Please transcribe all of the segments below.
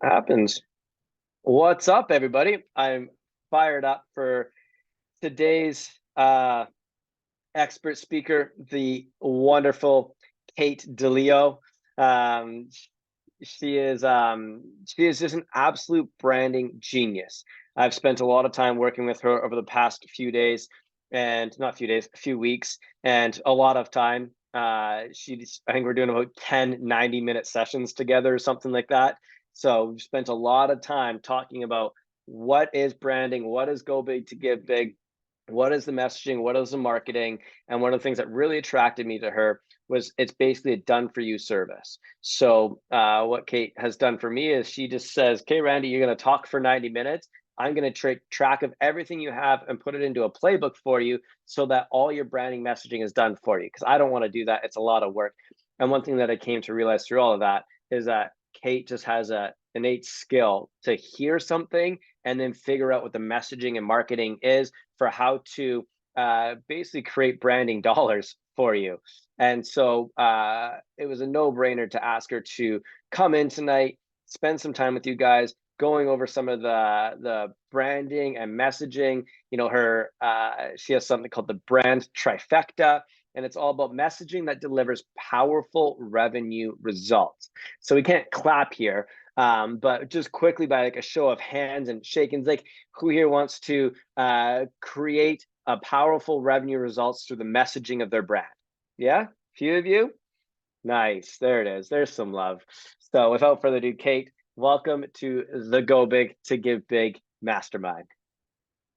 Happens. What's up, everybody? I'm fired up for today's expert speaker, the wonderful Kate DiLeo. Um, she is just an absolute branding genius. I've spent a lot of time working with her over the past few days, and not few days, a few weeks, and a lot of time. I think we're doing about 10 90-minute sessions together or something like that. So we've spent a lot of time talking about what is branding, what is go big to give big, what is the messaging, what is the marketing. And one of the things that really attracted me to her was it's basically a done for you service. So what Kate has done for me is she just says, okay, Randy, you're going to talk for 90 minutes. I'm going to take track of everything you have and put it into a playbook for you so that all your branding messaging is done for you, because I don't want to do that. It's a lot of work. And one thing that I came to realize through all of that is that Kate just has a innate skill to hear something and then figure out what the messaging and marketing is for how to basically create branding dollars for you. And so it was a no-brainer to ask her to come in tonight, spend some time with you guys, going over some of the branding and messaging. You know, she has something called the Brand Trifecta, and it's all about messaging that delivers powerful revenue results. So we can't clap here, but just quickly by like a show of hands and shakings, like who here wants to create a powerful revenue results through the messaging of their brand? Yeah, a few of you. Nice. There it is. There's some love. So without further ado, Kate, welcome to the Go Big to Give Big Mastermind.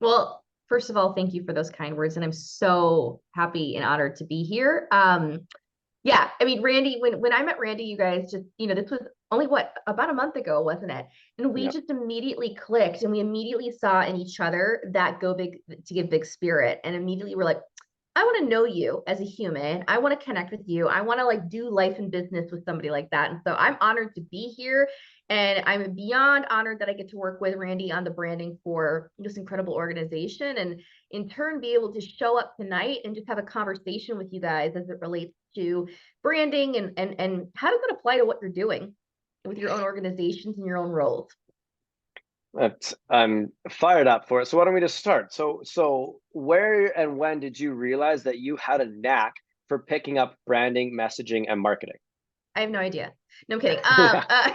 Well, first of all, thank you for those kind words, and I'm so happy and honored to be here. Yeah, I mean, Randy, when I met Randy, you guys just, this was only about a month ago, wasn't it? And we Yep. just immediately clicked, and we immediately saw in each other that go big to give big spirit, and immediately we're like, I want to know you as a human. I want to connect with you. I want to like do life and business with somebody like that. And so I'm honored to be here. And I'm beyond honored that I get to work with Randy on the branding for this incredible organization. And in turn, be able to show up tonight and just have a conversation with you guys as it relates to branding and how does it apply to what you're doing with your own organizations and your own roles. I'm fired up for it. So why don't we just start? So where and when did you realize that you had a knack for picking up branding, messaging, and marketing? I have no idea. No, I'm kidding. Yeah.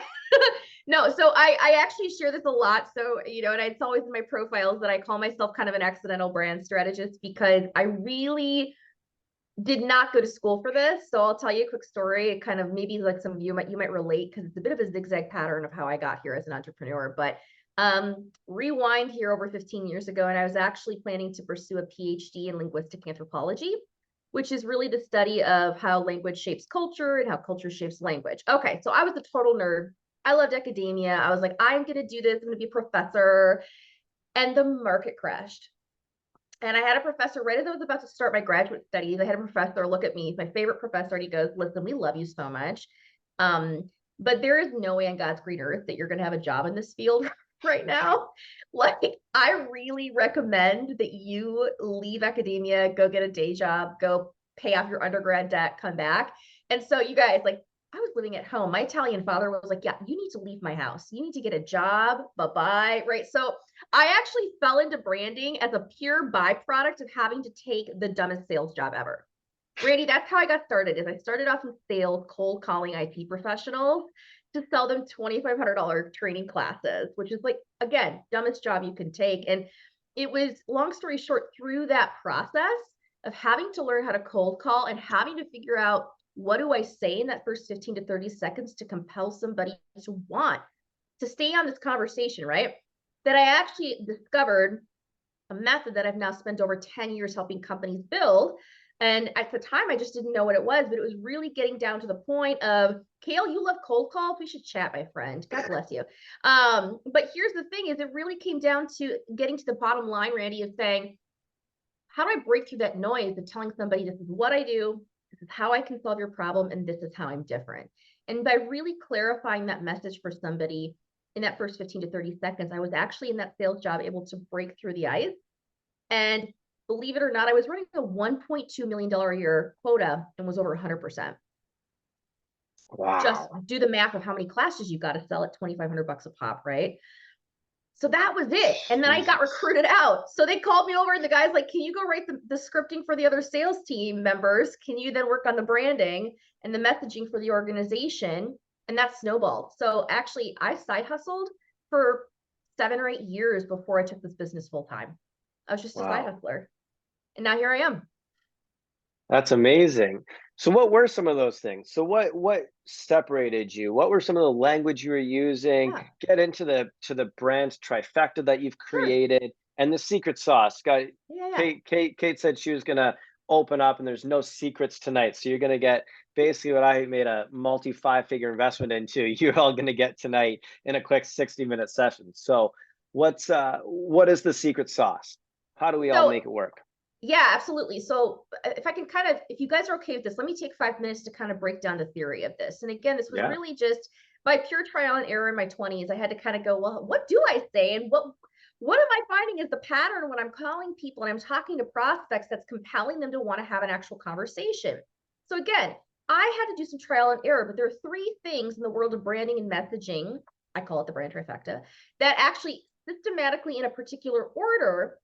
No, so I actually share this a lot. So, and it's always in my profiles that I call myself kind of an accidental brand strategist because I really did not go to school for this. So I'll tell you a quick story. It kind of maybe like some of you might relate because it's a bit of a zigzag pattern of how I got here as an entrepreneur. But rewind here over 15 years ago, and I was actually planning to pursue a PhD in linguistic anthropology, which is really the study of how language shapes culture and how culture shapes language. Okay, so I was a total nerd. I loved academia. I was like, I'm going to do this. I'm going to be a professor. And the market crashed. And I had a professor right as I was about to start my graduate studies. I had a professor look at me, my favorite professor, and he goes, listen, we love you so much. But there is no way on God's green earth that you're going to have a job in this field right now. Like, I really recommend that you leave academia, go get a day job, go pay off your undergrad debt, come back. And so, you guys, like, I was living at home. My Italian father was like, yeah, you need to leave my house. You need to get a job. Bye-bye. Right. So I actually fell into branding as a pure byproduct of having to take the dumbest sales job ever. Randy, that's how I got started. Is I started off in sales, cold calling IT professionals to sell them $2,500 training classes, which is like, again, dumbest job you can take. And it was, long story short, through that process of having to learn how to cold call and having to figure out what do I say in that first 15 to 30 seconds to compel somebody to want to stay on this conversation, right? That I actually discovered a method that I've now spent over 10 years helping companies build. And at the time, I just didn't know what it was, but it was really getting down to the point of, Kale, you love cold calls. We should chat, my friend. God bless you. But here's the thing is it really came down to getting to the bottom line, Randy, of saying, how do I break through that noise of telling somebody this is what I do, this is how I can solve your problem, and this is how I'm different. And by really clarifying that message for somebody in that first 15 to 30 seconds, I was actually in that sales job able to break through the ice. And believe it or not, I was running a $1.2 million a year quota and was over 100%. Just Wow. do the math of how many classes you got to sell at 2,500 bucks a pop, right? So that was it. And then I got Jesus. recruited out. So they called me over and the guy's like, can you go write the scripting for the other sales team members? Can you then work on the branding and the messaging for the organization? And that snowballed. So actually I side hustled for 7 or 8 years before I took this business full time. I was just a side Wow. hustler. And now here I am. That's amazing. So what were some of those things? So what separated you? What were some of the language you were using? Yeah, Get into the brand trifecta that you've sure. created and the secret sauce. Yeah. Kate said she was gonna open up and there's no secrets tonight. So you're gonna get basically what I made a multi 5-figure investment into. You're all gonna get tonight in a quick 60-minute session. So what is the secret sauce? How do we all So make it work? yeah, absolutely. So if I can if you guys are okay with this, let me take 5 minutes to kind of break down the theory of this. And again, this was Yeah. really just by pure trial and error in my 20s. I had to kind of go, well, what do I say? And what am I finding is the pattern when I'm calling people and I'm talking to prospects that's compelling them to want to have an actual conversation. So again, I had to do some trial and error, but there are 3 things in the world of branding and messaging, I call it the brand trifecta, that actually systematically in a particular order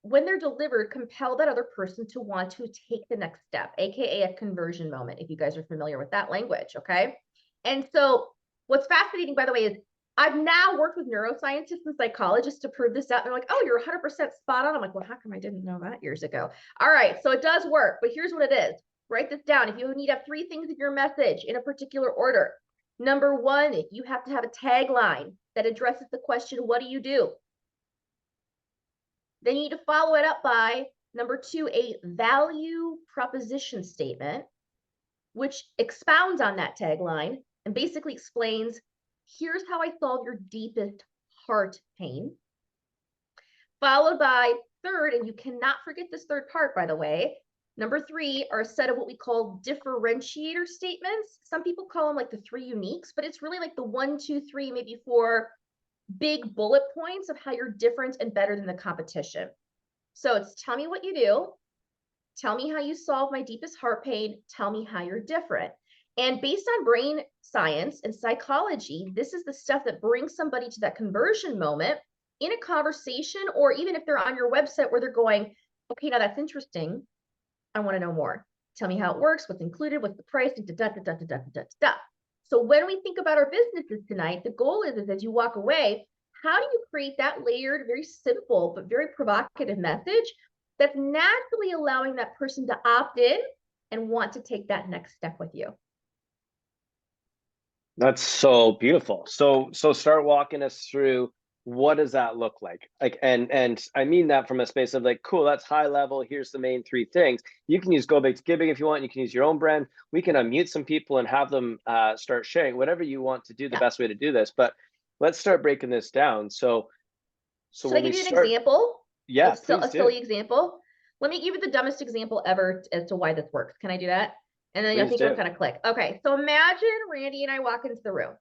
when they're delivered, compel that other person to want to take the next step, AKA a conversion moment, if you guys are familiar with that language, okay? And so what's fascinating, by the way, is I've now worked with neuroscientists and psychologists to prove this out. They're like, oh, you're 100% spot on. I'm like, well, how come I didn't know that years ago? All right, so it does work, but here's what it is. Write this down. If you need to have 3 things in your message in a particular order. Number 1, you have to have a tagline that addresses the question, what do you do? Then you need to follow it up by number 2, a value proposition statement, which expounds on that tagline and basically explains, here's how I solve your deepest heart pain. Followed by 3rd, and you cannot forget this 3rd part, by the way. Number 3 are a set of what we call differentiator statements. Some people call them like the 3 uniques, but it's really like the 1, 2, 3, maybe 4 big bullet points of how you're different and better than the competition. So it's tell me what you do, tell me how you solve my deepest heart pain, tell me how you're different. And based on brain science and psychology, this is the stuff that brings somebody to that conversion moment in a conversation, or even if they're on your website where they're going, okay, now that's interesting. I want to know more. Tell me how it works, what's included, what's the price, da, da, da, da, da, da, da. So when we think about our businesses tonight, the goal is as you walk away, how do you create that layered, very simple, but very provocative message that's naturally allowing that person to opt in and want to take that next step with you? That's so beautiful. So start walking us through what does that look like? Like and I mean that from a space of like, cool, that's high level. Here's the main 3 things. You can use Go Big to Give Big if you want. You can use your own brand. We can unmute some people and have them start sharing whatever you want to do the Yeah. best way to do this. But let's start breaking this down. So Should I when give we you an start, example? yeah, please A silly do. example? Let me give you the dumbest example ever as to why this works. Can I do that? And then I Please think it'll do. kind of click. Okay, so imagine Randy and I walk into the room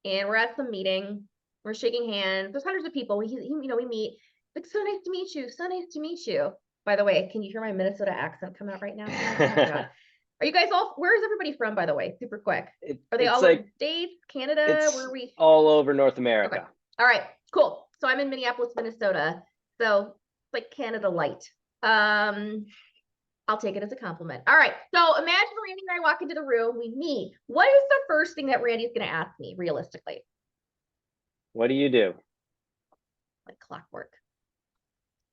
and we're at some meeting. We're shaking hands. There's hundreds of people. We meet. Like, so nice to meet you. So nice to meet you. By the way, can you hear my Minnesota accent come out right now? Oh my God. Are you guys all, where is everybody from, by the way? Super quick. Are they It's all over like the States, Canada? Where it's are we? all over North Okay. America. All right, cool. So I'm in Minneapolis, Minnesota. So it's like Canada light. I'll take it as a compliment. All right. So imagine Randy and I walk into the room, we meet. What is the first thing that Randy's going to ask me realistically? What do you do? Like clockwork.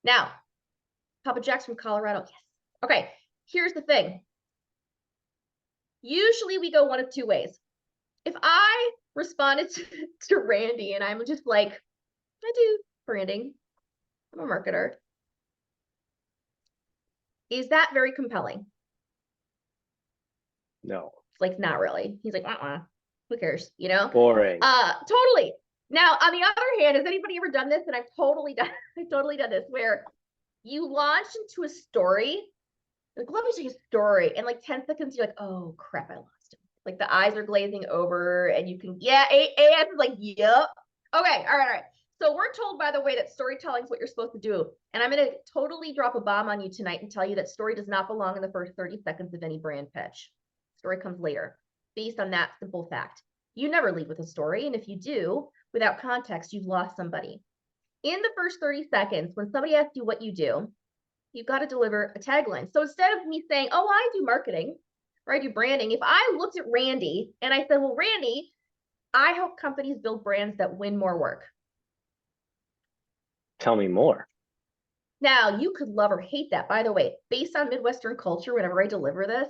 Now, Papa Jack's from Colorado. Yes. Okay. Here's the thing. Usually we go one of 2 ways. If I responded to Randy and I'm just like, I do branding, I'm a marketer. Is that very compelling? No. It's like, not really. He's like, who cares? Boring. Totally. Now, on the other hand, has anybody ever done this? And I've totally done this, where you launch into a story. Like, let me tell you a story. And like 10 seconds, you're like, oh crap, I lost him. Like the eyes are glazing over and you can, yeah, AS is like, yep. Okay, all right. So we're told, by the way, that storytelling is what you're supposed to do. And I'm going to totally drop a bomb on you tonight and tell you that story does not belong in the first 30 seconds of any brand pitch. Story comes later. based on that simple fact. You never lead with a story. And if you do, without context, you've lost somebody. In the first 30 seconds, when somebody asks you what you do, you've got to deliver a tagline. So instead of me saying, oh, I do marketing, or I do branding, if I looked at Randy and I said, well, Randy, I help companies build brands that win more work. Tell me more. Now, you could love or hate that. By the way, based on Midwestern culture, whenever I deliver this,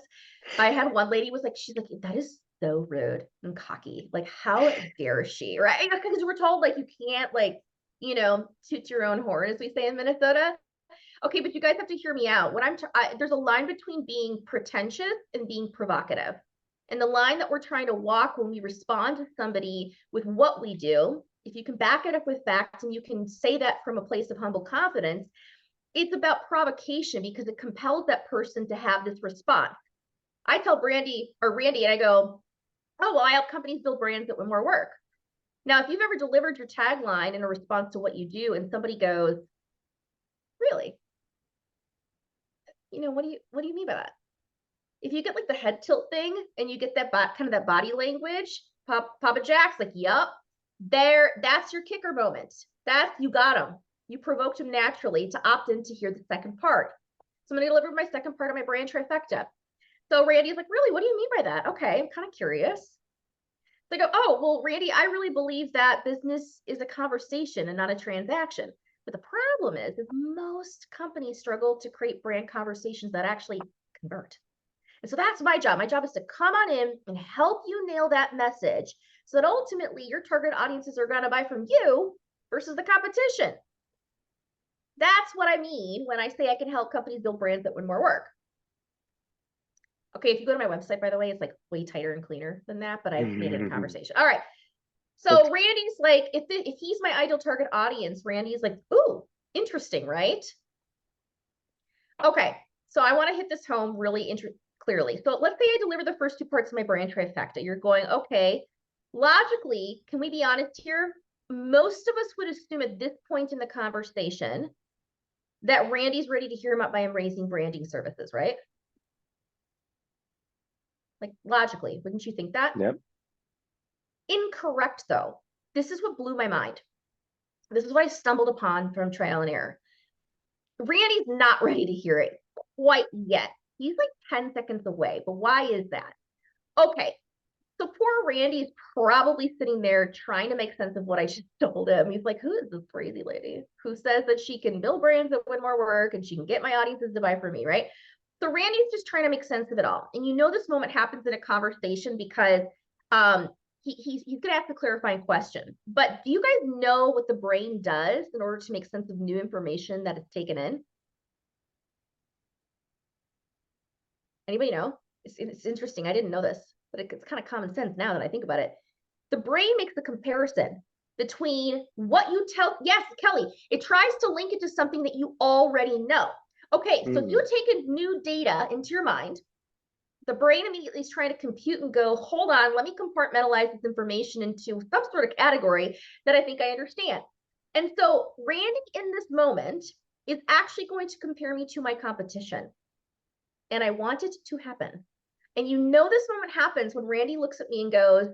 I had one lady was like, she's like, that is so rude and cocky. Like, how dare she, right? Because we're told like you can't like, you know, toot your own horn, as we say in Minnesota. Okay, but you guys have to hear me out. When there's a line between being pretentious and being provocative. And the line that we're trying to walk when we respond to somebody with what we do, if you can back it up with facts and you can say that from a place of humble confidence, it's about provocation because it compels that person to have this response. I tell Randy, and I go, oh, well, I help companies build brands that win more work. Now, if you've ever delivered your tagline in a response to what you do and somebody goes, really? You know, what do you mean by that? If you get like the head tilt thing and you get that kind of that body language, Papa Jack's like, yup, that's your kicker moment. You got him. You provoked him naturally to opt in to hear the second part. So I'm going to deliver my second part of my brand trifecta. So Randy's like, really, what do you mean by that? Okay, I'm kind of curious. So I go, oh, well, Randy, I really believe that business is a conversation and not a transaction. But the problem is most companies struggle to create brand conversations that actually convert. And so that's my job. My job is to come on in and help you nail that message so that ultimately your target audiences are going to buy from you versus the competition. That's what I mean when I say I can help companies build brands that win more work. Okay, if you go to my website, by the way, it's like way tighter and cleaner than that, but I've made it a conversation. All right. So Randy's like, if he's my ideal target audience, Randy's like, ooh, interesting, right? Okay, so I want to hit this home really clearly. So let's say I deliver the first two parts of my brand trifecta. You're going, okay, logically, can we be honest here? Most of us would assume at this point in the conversation that Randy's ready to hear about my amazing branding services, right? Like logically, wouldn't you think that? Yep. Incorrect, though. This is what blew my mind. This is what I stumbled upon from trial and error. Randy's not ready to hear it quite yet. He's like 10 seconds away, but why is that? Okay, so poor Randy's probably sitting there trying to make sense of what I just told him. He's like, who is this crazy lady who says that she can build brands that win more work and she can get my audiences to buy from me, right? So Randy's just trying to make sense of it all. And you know this moment happens in a conversation because he's going to ask a clarifying question. But do you guys know what the brain does in order to make sense of new information that it's taken in? Anybody know? It's interesting. I didn't know this, but it's kind of common sense now that I think about it. The brain makes a comparison between what you tell. Yes, Kelly, it tries to link it to something that you already know. Okay, so if you take in new data into your mind, the brain immediately is trying to compute and go, hold on, let me compartmentalize this information into some sort of category that I think I understand. And so Randy in this moment is actually going to compare me to my competition. And I want it to happen. And you know this moment happens when Randy looks at me and goes,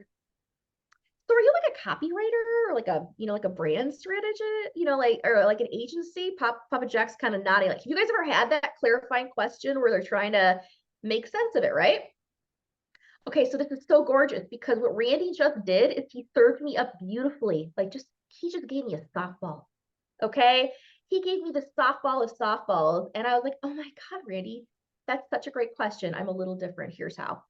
so are you like a copywriter or like a, you know, like a brand strategist, you know, like, or like an agency? Papa Jack's kind of nodding. Like, have you guys ever had that clarifying question where they're trying to make sense of it, right? Okay, so this is so gorgeous because what Randy just did is he served me up beautifully. Like he just gave me a softball, okay? He gave me the softball of softballs. And I was like, oh my God, Randy, that's such a great question. I'm a little different. Here's how.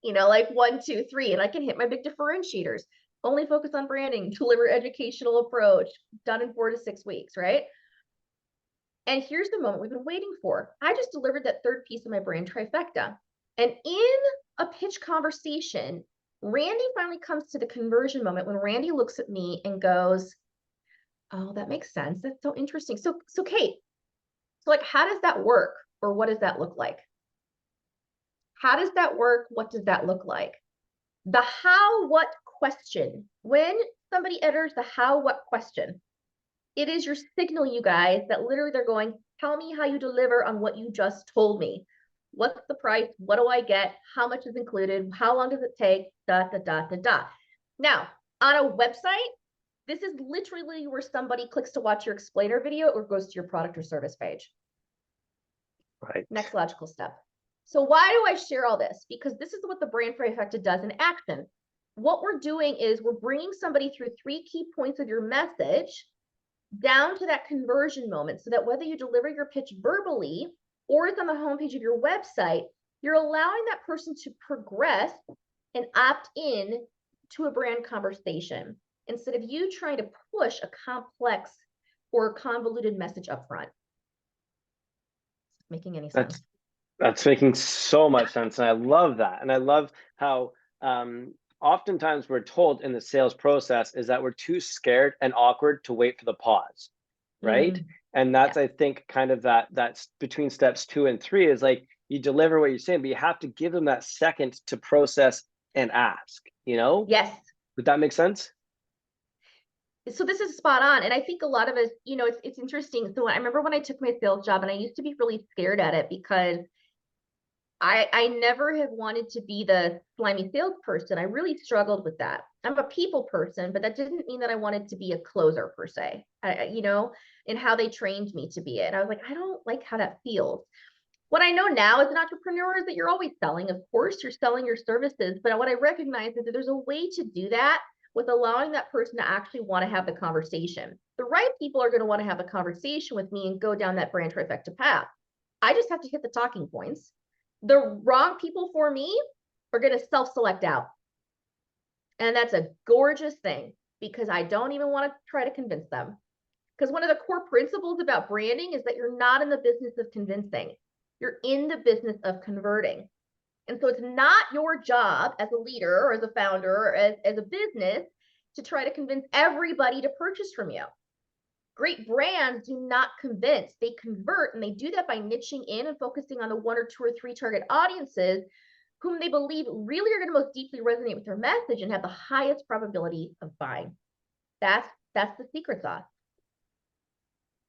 You know, like 1, 2, 3, and I can hit my big differentiators. Only focus on branding, deliver educational approach, done in 4 to 6 weeks, right? And here's the moment we've been waiting for. I just delivered that third piece of my brand trifecta. And in a pitch conversation, Randy finally comes to the conversion moment when Randy looks at me and goes, oh, that makes sense. That's so interesting. So Kate, so like, how does that work? Or what does that look like? How does that work? What does that look like? The how, what question. When somebody enters the how, what question, it is your signal, you guys, that literally they're going, tell me how you deliver on what you just told me. What's the price? What do I get? How much is included? How long does it take? Dot, dot, dot, dot, dot. Now, on a website, this is literally where somebody clicks to watch your explainer video or goes to your product or service page. Right. Next logical step. So why do I share all this? Because this is what the Brand Trifecta does in action. What we're doing is we're bringing somebody through 3 key points of your message down to that conversion moment, so that whether you deliver your pitch verbally or it's on the homepage of your website, you're allowing that person to progress and opt in to a brand conversation instead of you trying to push a complex or convoluted message up front. Making any sense? That's making so much sense. And I love that. And I love how oftentimes we're told in the sales process is that we're too scared and awkward to wait for the pause. Right. And that's, I think, kind of that's between steps 2 and 3 is like you deliver what you're saying, but you have to give them that second to process and ask, you know? Yes. Would that make sense? So this is spot on. And I think a lot of us, you know, it's interesting. So I remember when I took my sales job, and I used to be really scared at it because I never have wanted to be the slimy salesperson. I really struggled with that. I'm a people person, but that didn't mean that I wanted to be a closer per se, you know, in how they trained me to be it. And I was like, I don't like how that feels. What I know now as an entrepreneur is that you're always selling. Of course, you're selling your services. But what I recognize is that there's a way to do that with allowing that person to actually want to have the conversation. The right people are going to want to have a conversation with me and go down that brand trifecta path. I just have to hit the talking points. The wrong people for me are going to self-select out. And that's a gorgeous thing because I don't even want to try to convince them. Because one of the core principles about branding is that you're not in the business of convincing. You're in the business of converting. And so it's not your job as a leader or as a founder or as a business to try to convince everybody to purchase from you. Great brands do not convince, they convert, and they do that by niching in and focusing on the 1 or 2 or 3 target audiences whom they believe really are going to most deeply resonate with their message and have the highest probability of buying. That's the secret sauce.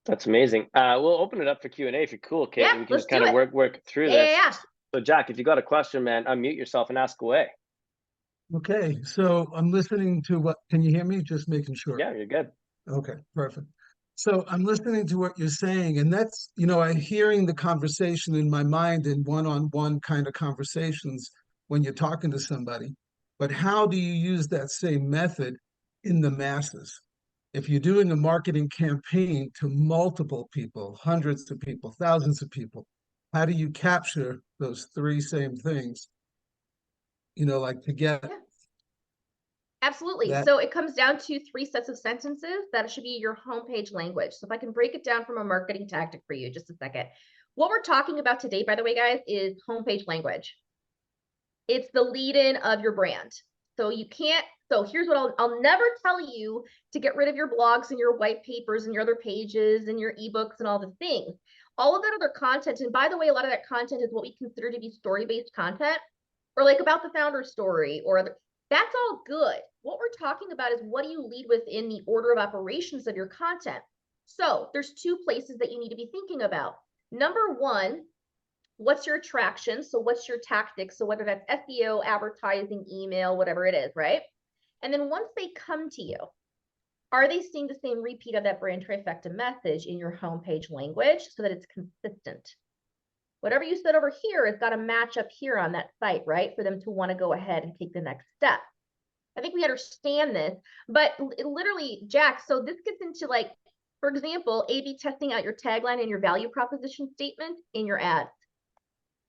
That's amazing. We'll open it up for Q&A if you're cool, Kate. Yeah, we can just kind of work through this. Yeah. So Jack, if you got a question, man, unmute yourself and ask away. Okay, so I'm listening to what, can you hear me? Just making sure. Yeah, you're good. Okay, perfect. So I'm listening to what you're saying, and that's, you know, I'm hearing the conversation in my mind in one-on-one kind of conversations when you're talking to somebody. But how do you use that same method in the masses? If you're doing a marketing campaign to multiple people, hundreds of people, thousands of people, how do you capture those 3 same things, you know, like to get Absolutely. So it comes down to 3 sets of sentences that should be your homepage language. So if I can break it down from a marketing tactic for you, just a second. What we're talking about today, by the way, guys, is homepage language. It's the lead-in of your brand. So you can't, so here's what I'll never tell you to get rid of your blogs and your white papers and your other pages and your ebooks and all the things. All of that other content, and by the way, a lot of that content is what we consider to be story-based content, or like about the founder story or other. That's all good. What we're talking about is what do you lead with in the order of operations of your content. So there's 2 places that you need to be thinking about. Number 1, what's your attraction? So what's your tactics? So whether that's SEO, advertising, email, whatever it is, right? And then once they come to you, are they seeing the same repeat of that brand trifecta message in your homepage language so that it's consistent? Whatever you said over here has got to match up here on that site, right? For them to want to go ahead and take the next step. I think we understand this, but literally, Jack, so this gets into like, for example, A/B testing out your tagline and your value proposition statement in your ads.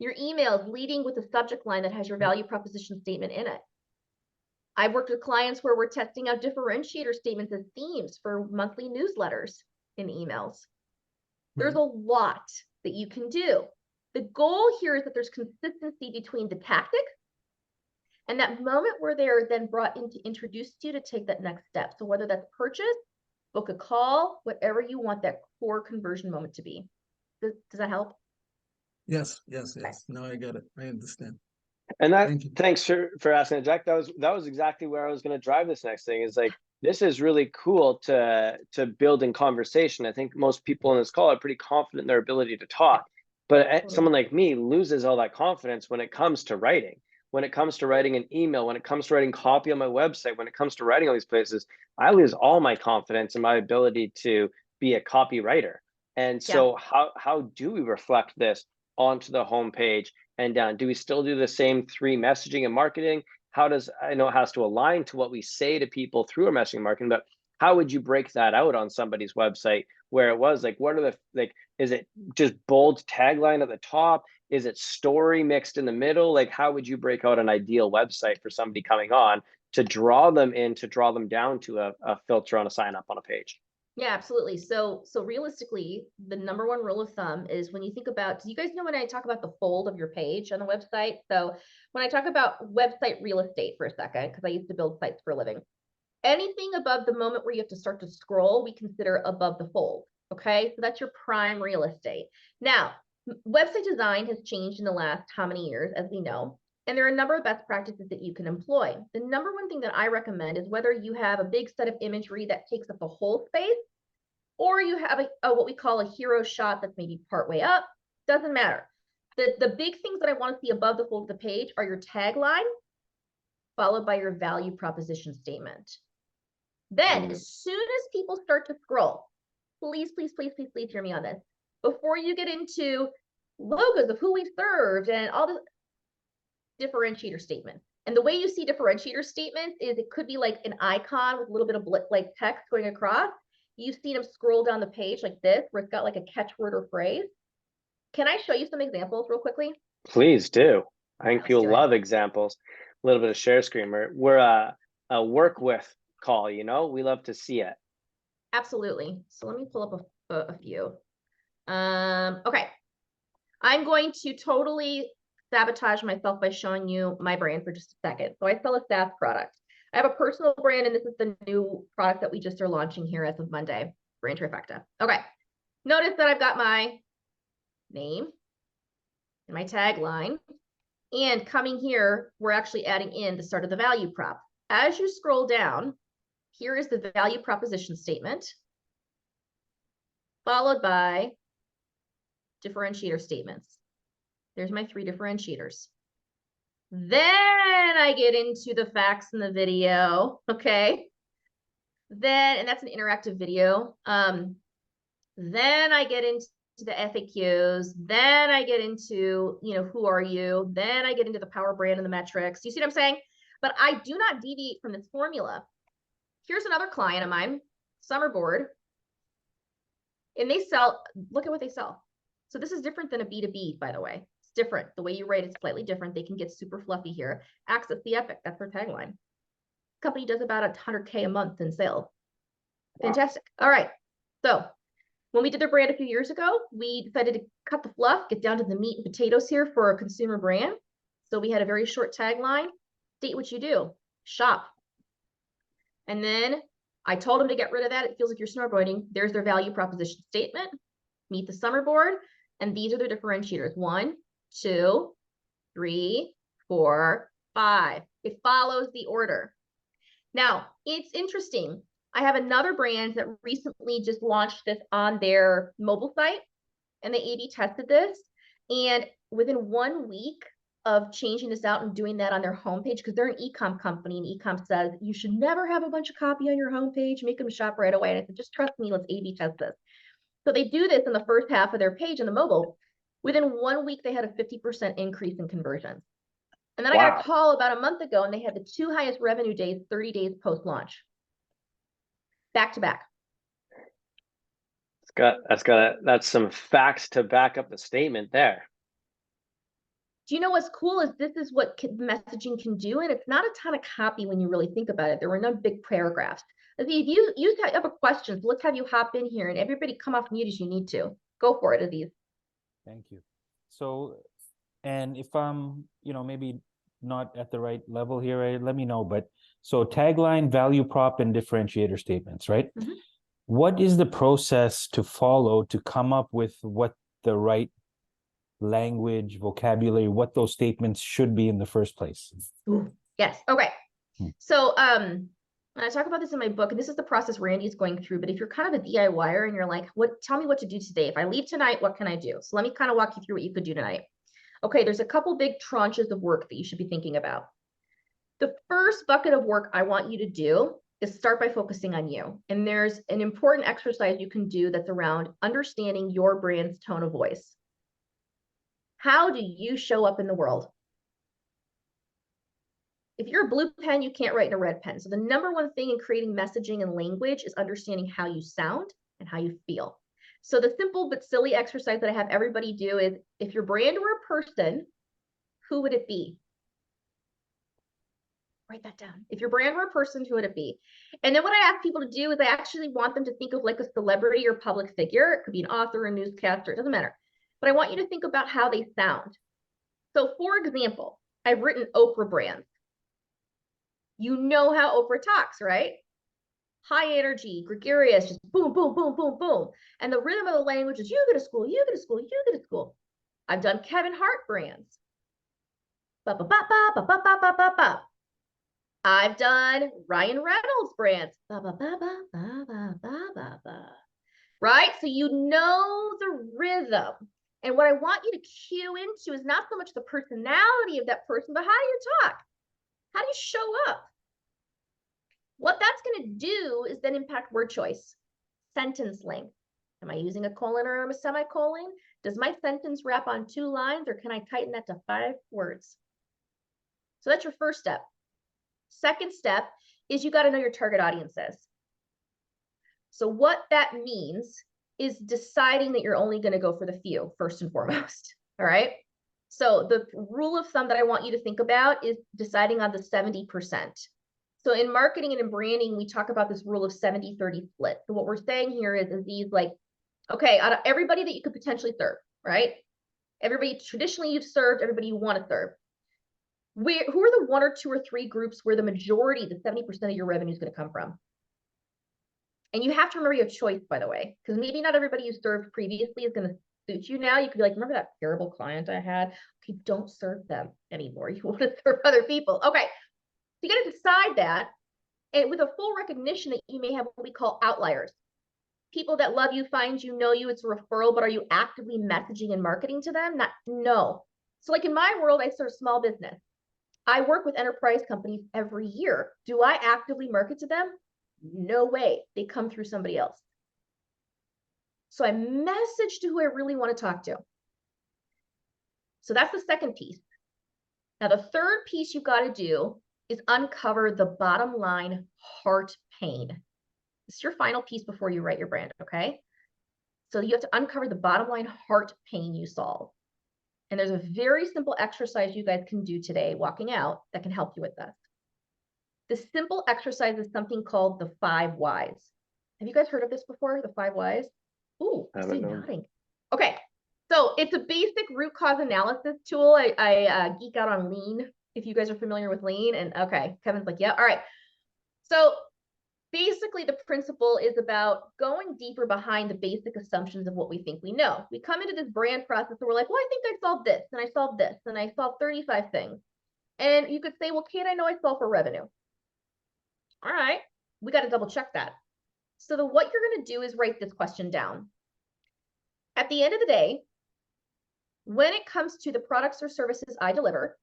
Your emails leading with a subject line that has your value proposition statement in it. I've worked with clients where we're testing out differentiator statements as themes for monthly newsletters in emails. There's a lot that you can do. The goal here is that there's consistency between the tactics and that moment where they're then brought in to introduce you to take that next step. So whether that's purchase, book a call, whatever you want that core conversion moment to be. Does that help? Yes. No, I get it. I understand. And that, thanks for asking it, Jack. That was exactly where I was going to drive this next thing. Is like, this is really cool to build in conversation. I think most people on this call are pretty confident in their ability to talk. But someone like me loses all that confidence when it comes to writing. When it comes to writing an email, when it comes to writing copy on my website, when it comes to writing all these places, I lose all my confidence in my ability to be a copywriter. And Yeah. so how do we reflect this onto the homepage and down? Do we still do the same 3 messaging and marketing? How does, I know it has to align to what we say to people through our messaging and marketing, but how would you break that out on somebody's website where it was like, what are the, like, is it just bold tagline at the top? Is it story mixed in the middle? Like, how would you break out an ideal website for somebody coming on to draw them in, to draw them down to a filter on a sign up on a page? Yeah, absolutely. So realistically, the number one rule of thumb is when you think about, do you guys know when I talk about the fold of your page on the website? So when I talk about website real estate for a second, because I used to build sites for a living, anything above the moment where you have to start to scroll, we consider above the fold. Okay, so that's your prime real estate. Now, website design has changed in the last how many years, as we know, and there are a number of best practices that you can employ. The number one thing that I recommend is whether you have a big set of imagery that takes up the whole space, or you have a what we call a hero shot that's maybe partway up, doesn't matter. The big things that I want to see above the fold of the page are your tagline, followed by your value proposition statement. Then, as soon as people start to scroll, please, please, please, please, please hear me on this. Before you get into logos of who we've served and all the differentiator statements. And the way you see differentiator statements is it could be like an icon with a little bit of like text going across. You've seen them scroll down the page like this, where it's got like a catchword or phrase. Can I show you some examples real quickly? Please do. I think Let's people do it. love examples. A little bit of share screen. We're a work with call, you know, we love to see it. Absolutely. So let me pull up a few. Okay. I'm going to totally sabotage myself by showing you my brand for just a second. So I sell a SaaS product. I have a personal brand, and this is the new product that we just are launching here as of Monday, Brand Trifecta. Okay. Notice that I've got my name and my tagline. And coming here, we're actually adding in the start of the value prop. As you scroll down, here is the value proposition statement, followed by differentiator statements. There's my 3 differentiators. Then I get into the facts in the video, okay? Then, and that's an interactive video. Then I get into the FAQs. Then I get into, you know, who are you? Then I get into the power brand and the metrics. You see what I'm saying? But I do not deviate from this formula. Here's another client of mine, Summerboard. And they sell, look at what they sell. So this is different than a B2B, by the way. It's different. The way you write is slightly different. They can get super fluffy here. Access the epic, that's their tagline. Company does about 100K a month in sales. Fantastic. All right. So when we did their brand a few years ago, we decided to cut the fluff, get down to the meat and potatoes here for a consumer brand. So we had a very short tagline, state what you do, shop. And then I told them to get rid of that. It feels like you're snowboarding. There's their value proposition statement, meet the summer board. And these are the differentiators. 1, 2, 3, 4, 5. It follows the order. Now, it's interesting. I have another brand that recently just launched this on their mobile site, and they A/B tested this. And within 1 week of changing this out and doing that on their homepage, because they're an e-com company, and e-com says you should never have a bunch of copy on your homepage, make them shop right away. And I said, just trust me, let's A/B test this. So they do this in the first half of their page on the mobile. Within 1 week, they had a 50% increase in conversions. And then I got a call about a month ago, and they had the 2 highest revenue days, 30 days post-launch. Back to back. That's some facts to back up the statement there. Do you know what's cool is this is what messaging can do, and it's not a ton of copy when you really think about it. There were no big paragraphs. If you have a question, so let's have you hop in here, and everybody come off mute as you need to. Go for it, Aziz. Thank you. So, and if I'm, maybe not at the right level here, let me know. But so tagline, value prop, and differentiator statements, right? Mm-hmm. What is the process to follow to come up with what the right language, vocabulary, what those statements should be in the first place? Ooh, yes. Okay. So And I talk about this in my book, and this is the process Randy's going through. But if you're kind of a DIYer and you're like, tell me what to do today. If I leave tonight, what can I do? So let me kind of walk you through what you could do tonight. Okay, there's a couple big tranches of work that you should be thinking about. The first bucket of work I want you to do is start by focusing on you. And there's an important exercise you can do that's around understanding your brand's tone of voice. How do you show up in the world? If you're a blue pen, you can't write in a red pen. So the number one thing in creating messaging and language is understanding how you sound and how you feel. So the simple but silly exercise that I have everybody do is, if your brand were a person, who would it be? Write that down. If your brand were a person, who would it be? And then what I ask people to do is I actually want them to think of like a celebrity or public figure. It could be an author, a newscaster, it doesn't matter. But I want you to think about how they sound. So for example, I've written Oprah brands. You know how Oprah talks, right? High energy, gregarious, just boom, boom, boom, boom, boom. And the rhythm of the language is you go to school, you go to school, you go to school. I've done Kevin Hart brands. Ba, ba, ba, ba, ba, ba, ba, ba, ba, ba. I've done Ryan Reynolds brands. Ba, ba, ba, ba, ba, ba, ba, ba, ba. Right? So you know the rhythm. And what I want you to cue into is not so much the personality of that person, but how do you talk? How do you show up? What that's going to do is then impact word choice, sentence length. Am I using a colon or a semicolon? Does my sentence wrap on 2 lines, or can I tighten that to 5 words? So that's your first step. Second step is you got to know your target audiences. So what that means is deciding that you're only going to go for the few, first and foremost. All right. So the rule of thumb that I want you to think about is deciding on the 70%. So in marketing and in branding, we talk about this rule of 70-30 split. So what we're saying here is these like, okay, out of everybody that you could potentially serve, right? Everybody traditionally you've served, everybody you want to serve. Who are the 1 or 2 or 3 groups where the majority, the 70% of your revenue is going to come from? And you have to remember you have choice, by the way, because maybe not everybody you served previously is going to suit you now. You could be like, remember that terrible client I had? Okay, don't serve them anymore. You want to serve other people. Okay, so you got to decide that, and with a full recognition that you may have what we call outliers. People that love you, find you, know you, it's a referral, but are you actively messaging and marketing to them? No. So like in my world, I serve small business. I work with enterprise companies every year. Do I actively market to them? No way. They come through somebody else. So I message to who I really want to talk to. So that's the second piece. Now, the third piece you've got to do is uncover the bottom line heart pain. This is your final piece before you write your brand, okay? So you have to uncover the bottom line heart pain you solve. And there's a very simple exercise you guys can do today walking out that can help you with this. The simple exercise is something called the 5 whys. Have you guys heard of this before? The 5 whys? Ooh, I see nodding. Okay, so it's a basic root cause analysis tool. I geek out on lean, if you guys are familiar with lean. And okay, Kevin's like, yeah, all right. So basically the principle is about going deeper behind the basic assumptions of what we think we know. We come into this brand process and we're like, well, I think I solved this, and I solved this, and I solved 35 things. And you could say, well, Kate, I know I solved for revenue. All right, we got to double check that. So what you're going to do is write this question down. At the end of the day, when it comes to the products or services I deliver,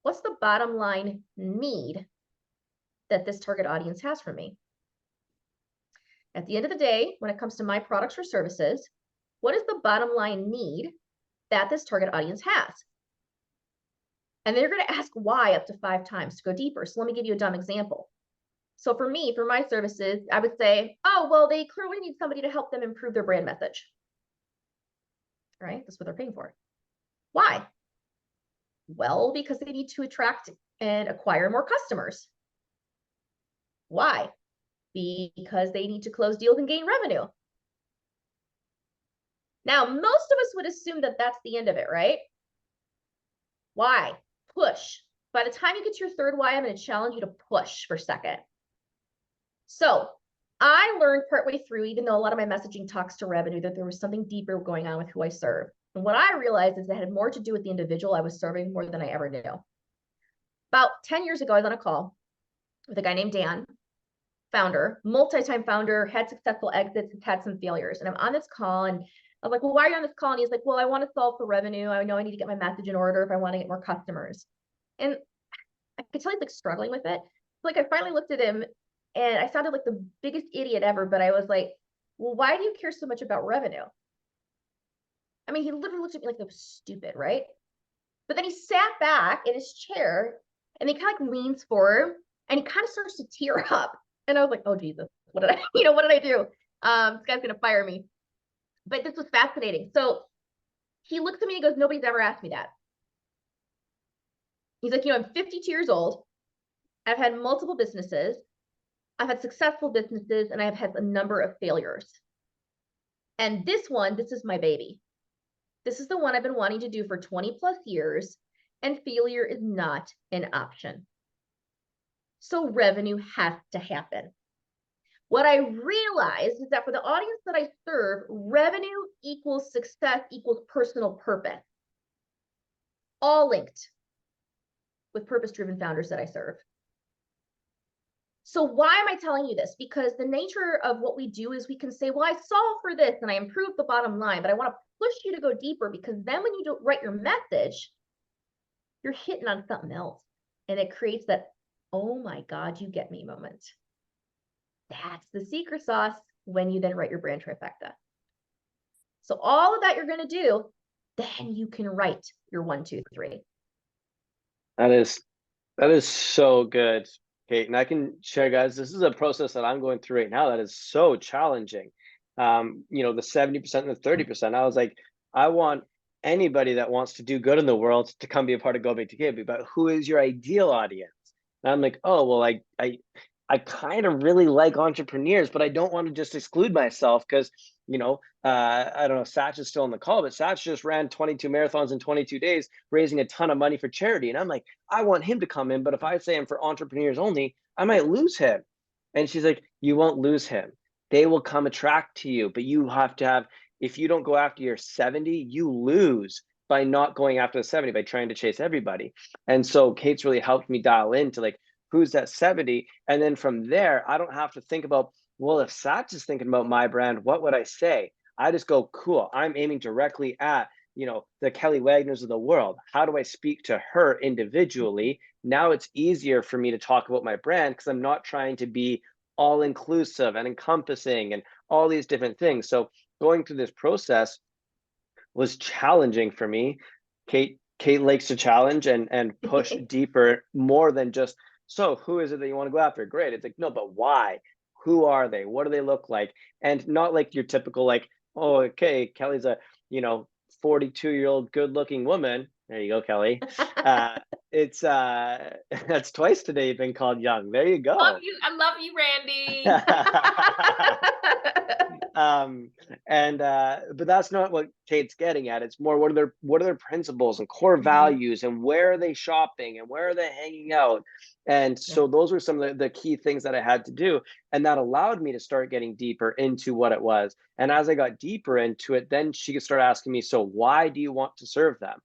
what's the bottom line need that this target audience has from me? At the end of the day, when it comes to my products or services, what is the bottom line need that this target audience has? And they're going to ask why up to 5 times to go deeper. So let me give you a dumb example. So for me, for my services, I would say, oh, well, they clearly need somebody to help them improve their brand message. Right? That's what they're paying for. Why? Well, because they need to attract and acquire more customers. Why? Because they need to close deals and gain revenue. Now, most of us would assume that that's the end of it, right? Why? Push. By the time you get to your third why, I'm going to challenge you to push for a second. So I learned partway through, even though a lot of my messaging talks to revenue, that there was something deeper going on with who I serve. And what I realized is it had more to do with the individual I was serving more than I ever knew. About 10 years ago, I was on a call with a guy named Dan, founder, multi-time founder, had successful exits, and had some failures. And I'm on this call, and I'm like, well, why are you on this call? And he's like, well, I want to solve for revenue. I know I need to get my message in order if I want to get more customers. And I could tell he's like struggling with it. Like, I finally looked at him and I sounded like the biggest idiot ever, but I was like, well, why do you care so much about revenue? I mean, he literally looked at me like I was stupid, right? But then he sat back in his chair and he kind of like leans forward and he kind of starts to tear up. And I was like, oh, Jesus, what did I, what did I do? This guy's going to fire me. But this was fascinating. So he looks at me and he goes, nobody's ever asked me that. He's like, I'm 52 years old. I've had multiple businesses. I've had successful businesses and I've had a number of failures. And this is my baby. This is the one I've been wanting to do for 20 plus years, and failure is not an option. So revenue has to happen. What I realized is that for the audience that I serve, revenue equals success equals personal purpose. All linked with purpose-driven founders that I serve. So why am I telling you this? Because the nature of what we do is we can say, well, I solved for this and I improved the bottom line, but I want to push you to go deeper, because then when you don't write your message, you're hitting on something else. And it creates that, oh my God, you get me moment. That's the secret sauce when you then write your brand trifecta. So all of that you're going to do, then you can write your 1, 2, 3. That is so good, Kate. And I can share, guys, this is a process that I'm going through right now that is so challenging. The 70% and the 30%. I was like, I want anybody that wants to do good in the world to come be a part of GBTGB, but who is your ideal audience? And I'm like, oh, well, I kind of really like entrepreneurs, but I don't want to just exclude myself because, I don't know if Satch is still on the call, but Satch just ran 22 marathons in 22 days, raising a ton of money for charity. And I'm like, I want him to come in, but if I say I'm for entrepreneurs only, I might lose him. And she's like, you won't lose him. They will come attract to you, but you have to have, if you don't go after your 70, you lose by not going after the 70, by trying to chase everybody. And so Kate's really helped me dial into like, who's that 70? And then from there, I don't have to think about, well, if Satch is thinking about my brand, what would I say? I just go, cool, I'm aiming directly at, the Kelly Wagners of the world. How do I speak to her individually? Now it's easier for me to talk about my brand because I'm not trying to be all inclusive and encompassing and all these different things. So going through this process was challenging for me. Kate likes to challenge and push deeper, more than just, so who is it that you want to go after? Great. It's like, no, but why? Who are they? What do they look like? And not like your typical, like, oh, okay, Kelly's a, 42-year-old good looking woman. There you go, Kelly. It's that's twice today you've been called young. There you go. I love you, Randy. But that's not what Kate's getting at. It's more, what are their principles and core values, and where are they shopping and where are they hanging out? And so those were some of the key things that I had to do, and that allowed me to start getting deeper into what it was. And as I got deeper into it, then she could start asking me, so why do you want to serve them?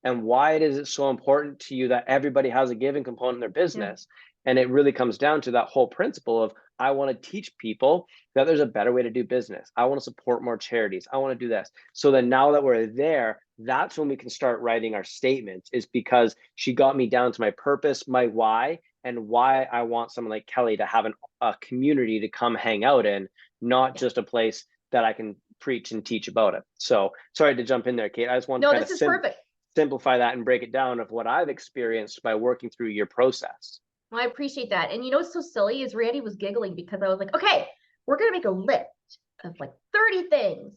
And why is it so important to you that everybody has a giving component in their business? And it really comes down to that whole principle of, I want to teach people that there's a better way to do business. I want to support more charities. I want to do this. So then now that we're there, that's when we can start writing our statements, is because she got me down to my purpose, my why, and why I want someone like Kelly to have a community to come hang out in, not just a place that I can preach and teach about it. So sorry to jump in there, Kate. I just want to kind of perfect. Simplify that and break it down of what I've experienced by working through your process. Well, I appreciate that. And what's so silly is Randy was giggling because I was like, okay, we're going to make a list of like 30 things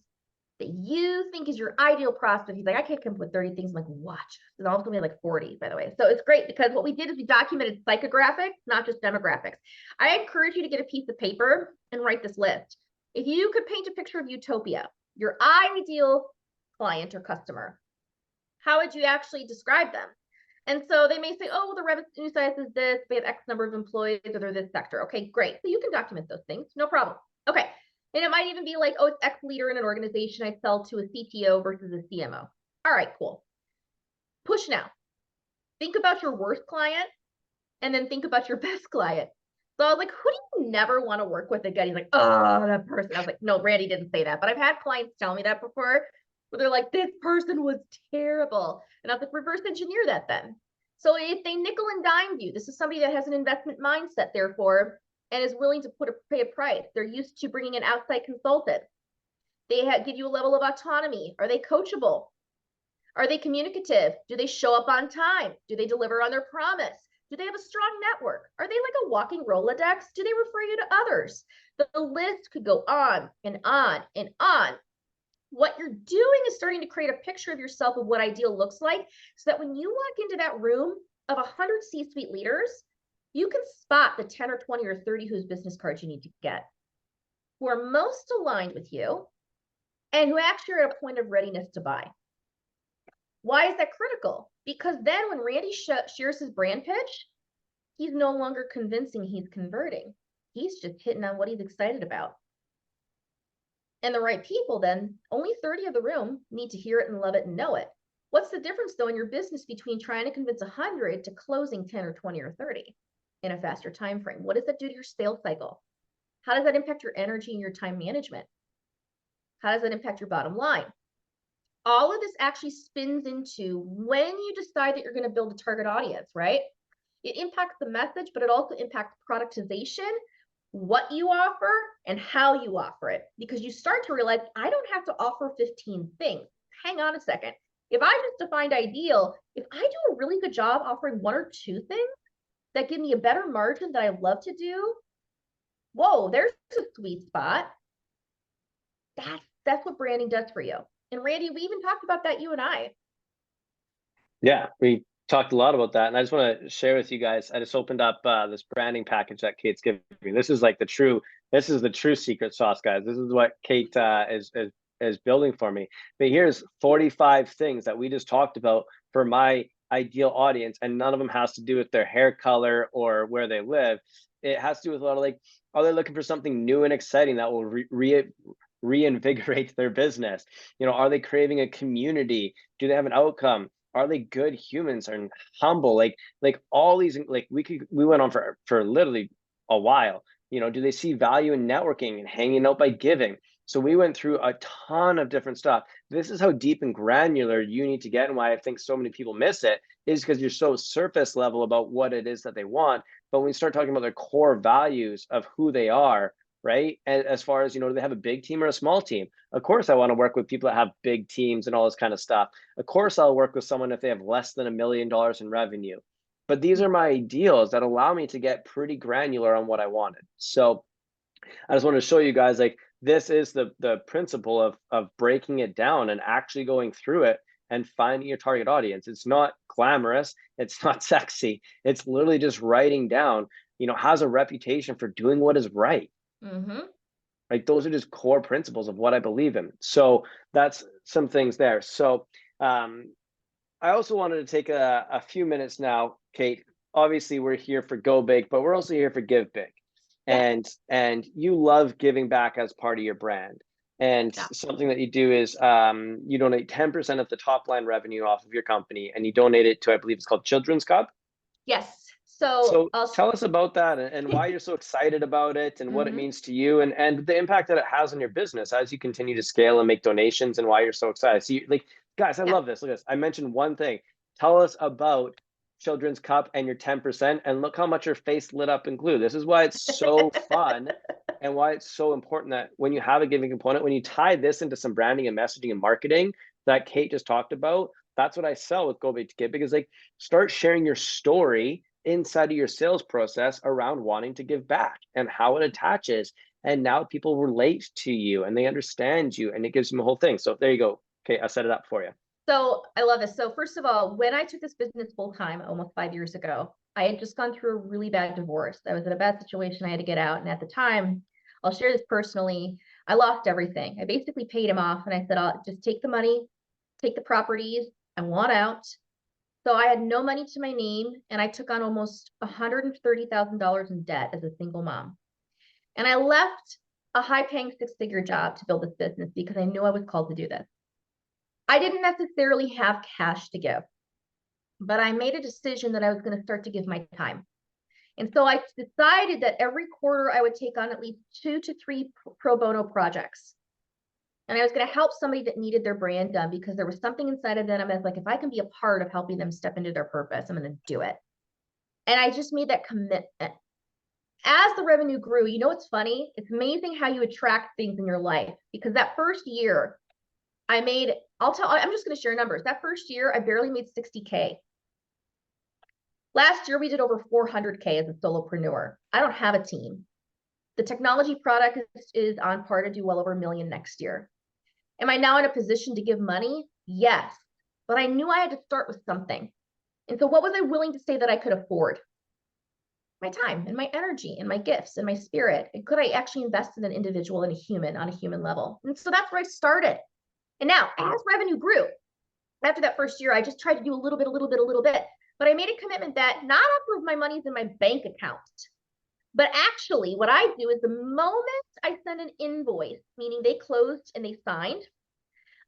that you think is your ideal prospect. He's like, I can't come up with 30 things. I'm like, watch. It's all going to be like 40, by the way. So it's great because what we did is we documented psychographics, not just demographics. I encourage you to get a piece of paper and write this list. If you could paint a picture of utopia, your ideal client or customer, how would you actually describe them? And so they may say, oh, well, the revenue size is this, they have X number of employees, or they're this sector. Okay, great. So you can document those things, no problem. Okay. And it might even be like, oh, it's X leader in an organization. I sell to a CTO versus a CMO. All right, cool. Push now. Think about your worst client and then think about your best client. So I was like, who do you never want to work with again? He's like, oh, that person. I was like, no, Randy didn't say that. But I've had clients tell me that before, where they're like, this person was terrible. And I was like, reverse engineer that then. So if they nickel and dime you, this is somebody that has an investment mindset, therefore, and is willing to pay a price. They're used to bringing an outside consultant. They give you a level of autonomy. Are they coachable? Are they communicative? Do they show up on time? Do they deliver on their promise? Do they have a strong network? Are they like a walking Rolodex? Do they refer you to others? The list could go on and on and on. What you're doing is starting to create a picture of yourself of what ideal looks like, so that when you walk into that room of 100 C-suite leaders, you can spot the 10 or 20 or 30 whose business cards you need to get, who are most aligned with you and who actually are at a point of readiness to buy. Why is that critical? Because then when Randy shares his brand pitch, he's no longer convincing, he's converting. He's just hitting on what he's excited about. And the right people, then only 30 of the room need to hear it and love it and know it. What's the difference though in your business between trying to convince 100 to closing 10 or 20 or 30 in a faster time frame? What does that do to your sales cycle? How does that impact your energy and your time management? How does that impact your bottom line? All of this actually spins into when you decide that you're going to build a target audience, right? It impacts the message, but it also impacts productization, what you offer, and how you offer it. Because you start to realize, I don't have to offer 15 things. Hang on a second. If I just defined ideal, if I do a really good job offering 1 or 2 things that give me a better margin that I love to do, whoa, there's a sweet spot. That's what branding does for you. And Randy, we even talked about that, you and I. Yeah, we talked a lot about that, and I just want to share with you guys. I just opened up this branding package that Kate's giving me. This is like the true secret sauce, guys. This is what Kate is building for me. But here's 45 things that we just talked about for my ideal audience, and none of them has to do with their hair color or where they live. It has to do with a lot of like, are they looking for something new and exciting that will reinvigorate their business? You know, are they craving a community? Do they have an outcome? Are they good humans and humble? Like all these, like we went on for literally a while. You know, do they see value in networking and hanging out by giving? So we went through a ton of different stuff. This is how deep and granular you need to get, and why I think so many people miss it is because you're so surface level about what it is that they want. But when we start talking about their core values of who they are, right? And as far as, you know, do they have a big team or a small team? Of course, I want to work with people that have big teams and all this kind of stuff. Of course, I'll work with someone if they have less than $1 million in revenue. But these are my ideals that allow me to get pretty granular on what I wanted. So I just wanted to show you guys, like, this is the principle of breaking it down and actually going through it and finding your target audience. It's not glamorous. It's not sexy. It's literally just writing down, you know, has a reputation for doing what is right. Mm-hmm. Like, those are just core principles of what I believe in. So that's some things there. So I also wanted to take a few minutes now, Kate. Obviously, we're here for Go Big, but we're also here for Give Big. Yeah. And you love giving back as part of your brand. And yeah, something that you do is you donate 10% of the top line revenue off of your company, and you donate it to, I believe it's called Children's Cup. Yes. So tell us about that and why you're so excited about it, and what it means to you, and the impact that it has on your business as you continue to scale and make donations, and why you're so excited. So like, guys, I love this. Look at this. I mentioned one thing. Tell us about Children's Cup and your 10%, and look how much your face lit up in glue. This is why it's so fun and why it's so important that when you have a giving component, when you tie this into some branding and messaging and marketing that Kate just talked about, that's what I sell with Go Big to Give, because like, start sharing your story inside of your sales process around wanting to give back and how it attaches. And now people relate to you and they understand you, and it gives them a whole thing. So there you go. Okay, I set it up for you. So I love this. So first of all, when I took this business full time almost 5 years ago, I had just gone through a really bad divorce. I was in a bad situation. I had to get out. And at the time, I'll share this personally, I lost everything. I basically paid him off, and I said, I'll just take the money, take the properties, I want out. So I had no money to my name, and I took on almost $130,000 in debt as a single mom. And I left a high-paying 6-figure job to build this business because I knew I was called to do this. I didn't necessarily have cash to give, but I made a decision that I was going to start to give my time. And so I decided that every quarter I would take on at least 2 to 3 pro bono projects. And I was going to help somebody that needed their brand done because there was something inside of them. I was like, if I can be a part of helping them step into their purpose, I'm going to do it. And I just made that commitment. As the revenue grew, you know, it's funny. It's amazing how you attract things in your life, because that first year I'm just going to share numbers. That first year I barely made 60K. Last year we did over 400K as a solopreneur. I don't have a team. The technology product is on par to do well over $1 million next year. Am I now in a position to give money? Yes, but I knew I had to start with something. And so what was I willing to say that I could afford? My time and my energy and my gifts and my spirit. And could I actually invest in an individual and a human on a human level? And so that's where I started. And now as revenue grew, after that first year, I just tried to do a little bit. But I made a commitment that not all of my money's in my bank account. But actually what I do is the moment I send an invoice, meaning they closed and they signed,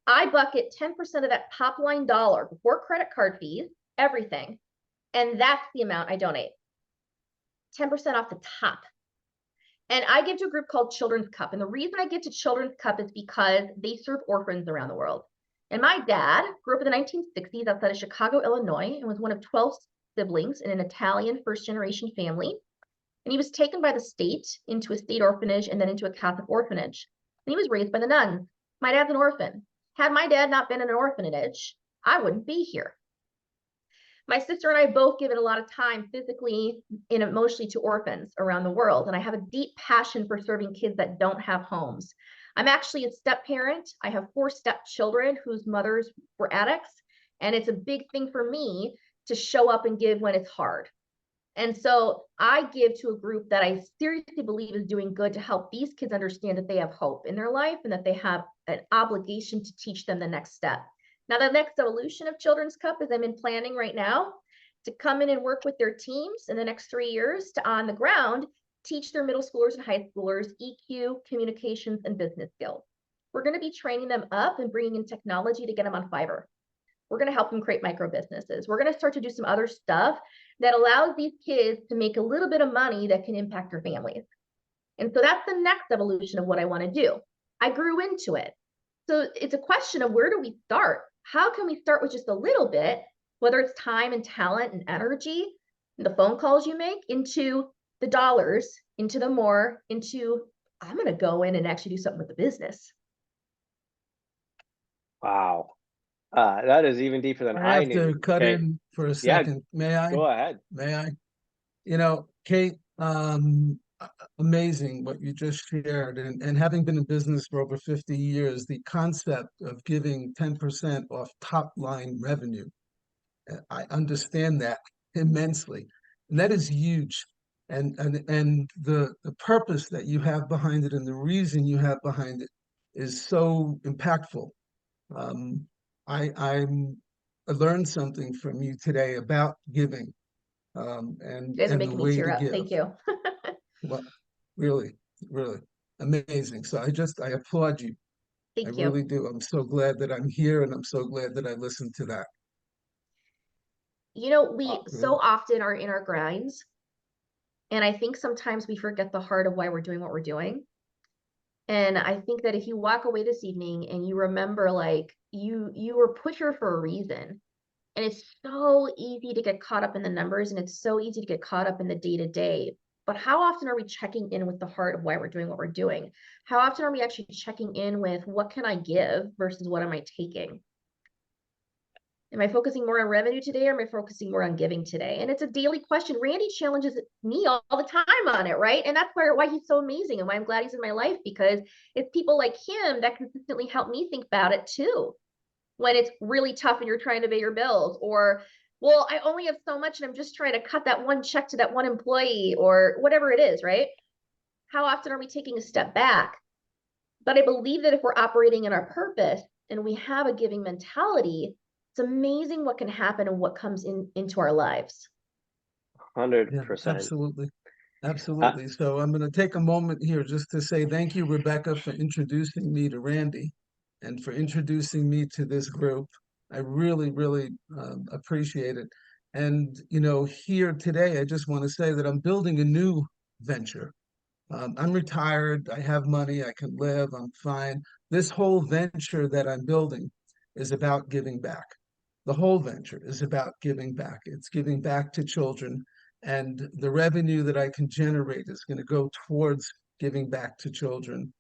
I bucket 10% of that top line dollar before credit card fees, everything. And that's the amount I donate. 10% off the top. And I give to a group called Children's Cup. And the reason I give to Children's Cup is because they serve orphans around the world. And my dad grew up in the 1960s outside of Chicago, Illinois, and was one of 12 siblings in an Italian first-generation family. And he was taken by the state into a state orphanage and then into a Catholic orphanage. And he was raised by the nuns. My dad's an orphan. Had my dad not been in an orphanage, I wouldn't be here. My sister and I both given a lot of time physically and emotionally to orphans around the world. And I have a deep passion for serving kids that don't have homes. I'm actually a step parent. I have 4 stepchildren whose mothers were addicts. And it's a big thing for me to show up and give when it's hard. And so I give to a group that I seriously believe is doing good to help these kids understand that they have hope in their life and that they have an obligation to teach them the next step. Now, the next evolution of Children's Cup is I'm in planning right now to come in and work with their teams in the next 3 years to on the ground, teach their middle schoolers and high schoolers EQ, communications, and business skills. We're going to be training them up and bringing in technology to get them on Fiverr. We're going to help them create micro businesses. We're going to start to do some other stuff that allows these kids to make a little bit of money that can impact their families. And so that's the next evolution of what I want to do. I grew into it. So it's a question of where do we start? How can we start with just a little bit, whether it's time and talent and energy, and the phone calls you make, into the dollars, into the more, into I'm going to go in and actually do something with the business. Wow. That is even deeper than I I have knew. to cut Okay. in for a Yeah, second. May I? go ahead. May I? You know, Kate, amazing what you just shared. And having been in business for over 50 years, the concept of giving 10% off top line revenue, I understand that immensely. And that is huge. And the purpose that you have behind it and the reason you have behind it is so impactful. I learned something from you today about giving, and You guys are the making me way tear to up. give. Thank you. Well, really, really amazing. So I applaud you. I Thank you. really do. I'm so glad that I'm here, and I'm so glad that I listened to that. You know, we Really. so often are in our grinds. And I think sometimes we forget the heart of why we're doing what we're doing. And I think that if you walk away this evening and you remember, like, you were put here for a reason. And it's so easy to get caught up in the numbers, and it's so easy to get caught up in the day-to-day. But how often are we checking in with the heart of why we're doing what we're doing? How often are we actually checking in with what can I give versus what am I taking? Am I focusing more on revenue today, or am I focusing more on giving today? And it's a daily question. Randy challenges me all the time on it, right? And that's why he's so amazing and why I'm glad he's in my life, because it's people like him that consistently help me think about it too. When it's really tough and you're trying to pay your bills, or, well, I only have so much and I'm just trying to cut that one check to that one employee, or whatever it is, right? How often are we taking a step back? But I believe that if we're operating in our purpose and we have a giving mentality, it's amazing what can happen and what comes into our lives. 100%. Absolutely. Absolutely. So I'm going to take a moment here just to say thank you, Rebecca, for introducing me to Randy and for introducing me to this group. I really, really appreciate it. And, here today, I just want to say that I'm building a new venture. I'm retired, I have money, I can live, I'm fine. This whole venture that I'm building is about giving back. The whole venture is about giving back. It's giving back to children, and the revenue that I can generate is going to go towards giving back to children.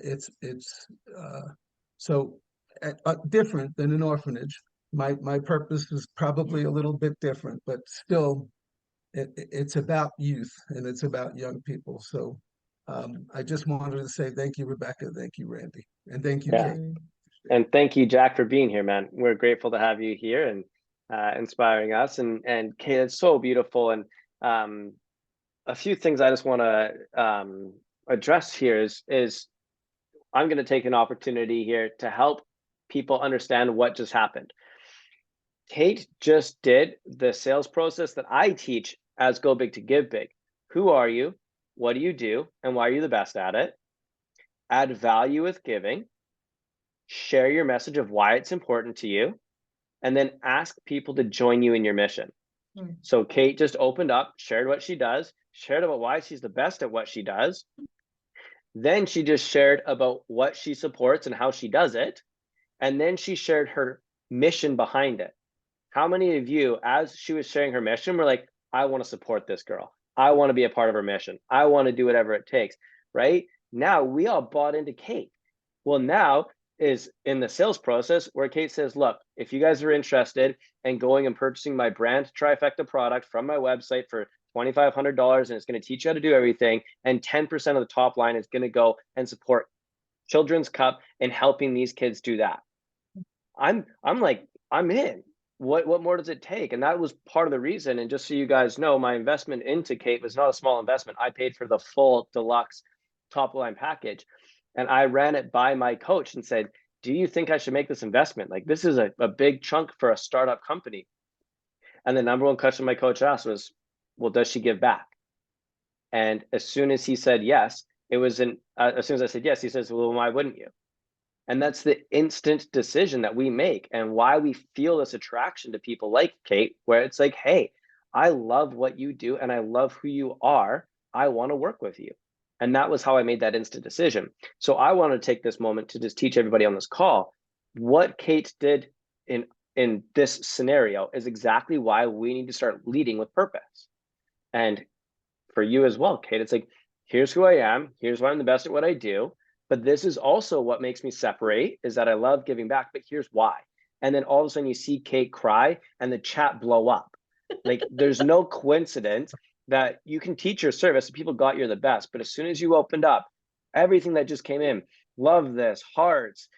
It's so different than an orphanage. My purpose is probably a little bit different, but still, it's about youth and it's about young people. So I just wanted to say thank you, Rebecca. Thank you, Randy. And thank you, Yeah. Kate. And thank you, Jack, for being here, man. We're grateful to have you here and inspiring us. And Kate, it's so beautiful. And a few things I just want to address here is I'm going to take an opportunity here to help people understand what just happened. Kate just did the sales process that I teach as Go Big to Give Big. Who are you? What do you do? And why are you the best at it? Add value with giving. Share your message of why it's important to you, and then ask people to join you in your mission. So Kate just opened up, shared what she does, shared about why she's the best at what she does. Then she just shared about what she supports and how she does it. And then she shared her mission behind it. How many of you, as she was sharing her mission, were like, I want to support this girl. I want to be a part of her mission. I want to do whatever it takes, right? Now we all bought into Kate. Well, now is in the sales process where Kate says, look, if you guys are interested in going and purchasing my Brand Trifecta product from my website for $2,500, and it's going to teach you how to do everything, and 10% of the top line is going to go and support Children's Cup and helping these kids do that. I'm like, I'm in. What more does it take? And that was part of the reason. And just so you guys know, my investment into Kate was not a small investment. I paid for the full deluxe top line package. And I ran it by my coach and said, do you think I should make this investment? Like, this is a big chunk for a startup company. And the number one question my coach asked was, well, does she give back? And as soon as he said yes, it was as soon as I said yes, he says, well, why wouldn't you? And that's the instant decision that we make, and why we feel this attraction to people like Kate, where it's like, hey, I love what you do and I love who you are. I want to work with you. And that was how I made that instant decision. So I want to take this moment to just teach everybody on this call what Kate did in this scenario is exactly why we need to start leading with purpose. And for you as well, Kate, it's like, here's who I am. Here's why I'm the best at what I do. But this is also what makes me separate, is that I love giving back, but here's why. And then all of a sudden you see Kate cry and the chat blow up. Like, there's no coincidence that you can teach your service and people got you're the best. But as soon as you opened up, everything that just came in, love this, hearts,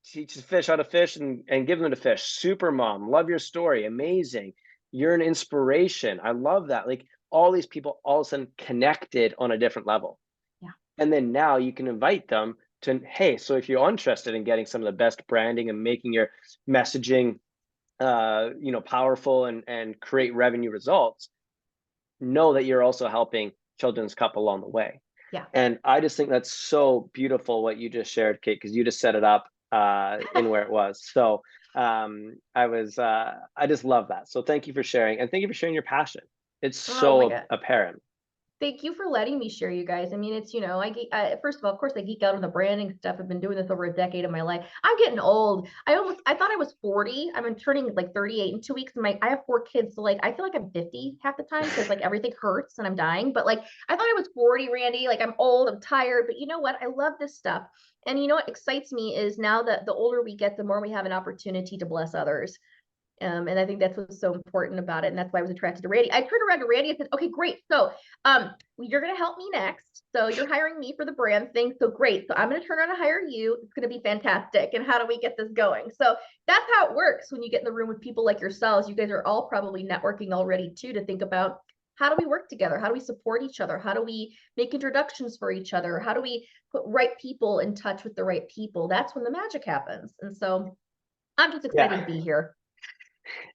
teaches fish how to fish and give them to fish. Super mom, love your story, amazing. You're an inspiration. I love that. Like, all these people all of a sudden connected on a different level. Yeah. And then now you can invite them to, hey, so if you're interested in getting some of the best branding and making your messaging powerful and create revenue results, know that you're also helping Children's Cup along the way. Yeah. And I just think that's so beautiful what you just shared, Kate, because you just set it up in where it was. So I just love that. So thank you for sharing, and thank you for sharing your passion. It's so apparent. Thank you for letting me share, you guys. I mean, it's, first of all, of course, I geek out on the branding stuff. I've been doing this over a decade of my life. I'm getting old. I thought I was 40. I'm turning like 38 in 2 weeks. And I have 4 kids. So like, I feel like I'm 50 half the time because like everything hurts and I'm dying. But like, I thought I was 40, Randy. Like, I'm old, I'm tired. But you know what? I love this stuff. And you know what excites me is now that the older we get, the more we have an opportunity to bless others. And I think that's what's so important about it. And that's why I was attracted to Randy. I turned around to Randy and said, okay, great. So you're going to help me next. So you're hiring me for the brand thing. So great. So I'm going to turn around and hire you. It's going to be fantastic. And how do we get this going? So that's how it works when you get in the room with people like yourselves. You guys are all probably networking already too, to think about, how do we work together? How do we support each other? How do we make introductions for each other? How do we put right people in touch with the right people? That's when the magic happens. And so I'm just excited to be here.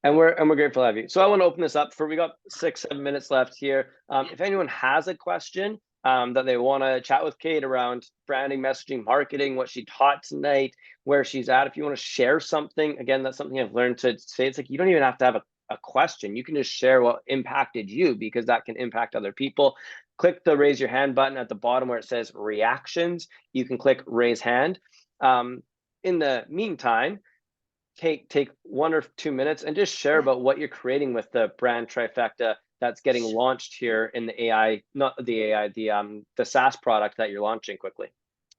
And we're grateful to have you. So I want to open this up for, we got 6-7 minutes left here. If anyone has a question that they want to chat with Kate around branding, messaging, marketing, what she taught tonight, where she's at, if you want to share something, again, that's something I've learned to say. It's like, you don't even have to have a a question. You can just share what impacted you, because that can impact other people. Click the raise your hand button at the bottom where it says reactions. You can click raise hand. In the meantime, take 1 or 2 minutes and just share about what you're creating with the Brand Trifecta that's getting launched here in the AI, not the AI, the SaaS product that you're launching quickly.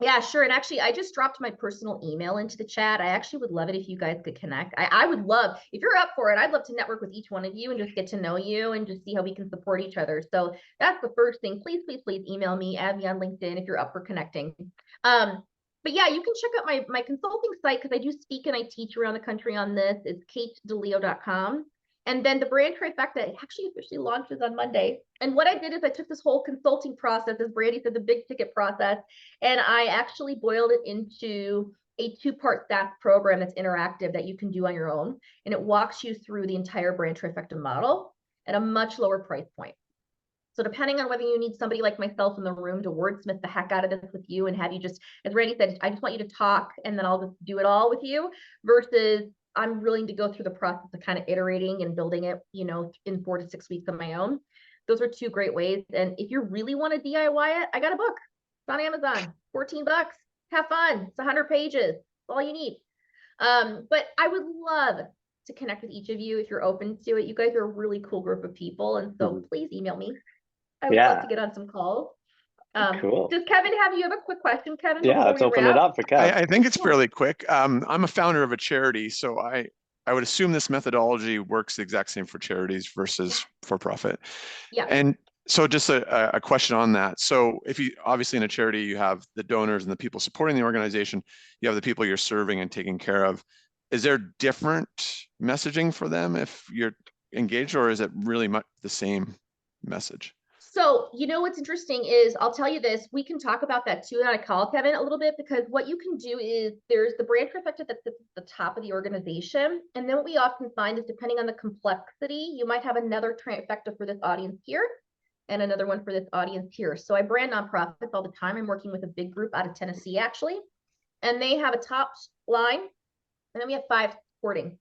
Yeah, sure. And actually, I just dropped my personal email into the chat. I actually would love it if you guys could connect. I would love, if you're up for it, I'd love to network with each one of you and just get to know you and just see how we can support each other. So that's the first thing. Please, please, please email me, add me on LinkedIn if you're up for connecting. But yeah, you can check out my consulting site, because I do speak and I teach around the country on this. It's katedileo.com. And then the Brand Trifecta actually officially launches on Monday. And what I did is I took this whole consulting process, as Brandy said, the big ticket process, and I actually boiled it into a 2-part SaaS program that's interactive that you can do on your own. And it walks you through the entire Brand Trifecta model at a much lower price point. So depending on whether you need somebody like myself in the room to wordsmith the heck out of this with you and have you just, as Randy said, I just want you to talk and then I'll just do it all with you, versus I'm willing to go through the process of kind of iterating and building it, you know, in 4 to 6 weeks on my own. Those are 2 great ways. And if you really want to DIY it, I got a book. It's on Amazon, $14. Have fun. It's 100 pages. That's all you need. But I would love to connect with each of you if you're open to it. You guys are a really cool group of people. And so please email me. I would love to get on some calls. Cool. Does Kevin you have a quick question, Kevin? Yeah, let's open it up for Kevin. I think it's fairly quick. I'm a founder of a charity, so I would assume this methodology works the exact same for charities versus for profit. Yeah. And so just a question on that. So if you, obviously in a charity, you have the donors and the people supporting the organization, you have the people you're serving and taking care of. Is there different messaging for them if you're engaged, or is it really much the same message? So, you know, what's interesting is, I'll tell you this, we can talk about that too on a call, Kevin, a little bit, because what you can do is there's the Brand Trifecta that sits at the top of the organization. And then what we often find is, depending on the complexity, you might have another trifecta for this audience here and another one for this audience here. So I brand nonprofits all the time. I'm working with a big group out of Tennessee, actually, and they have a top line, and then we have 5 supporting.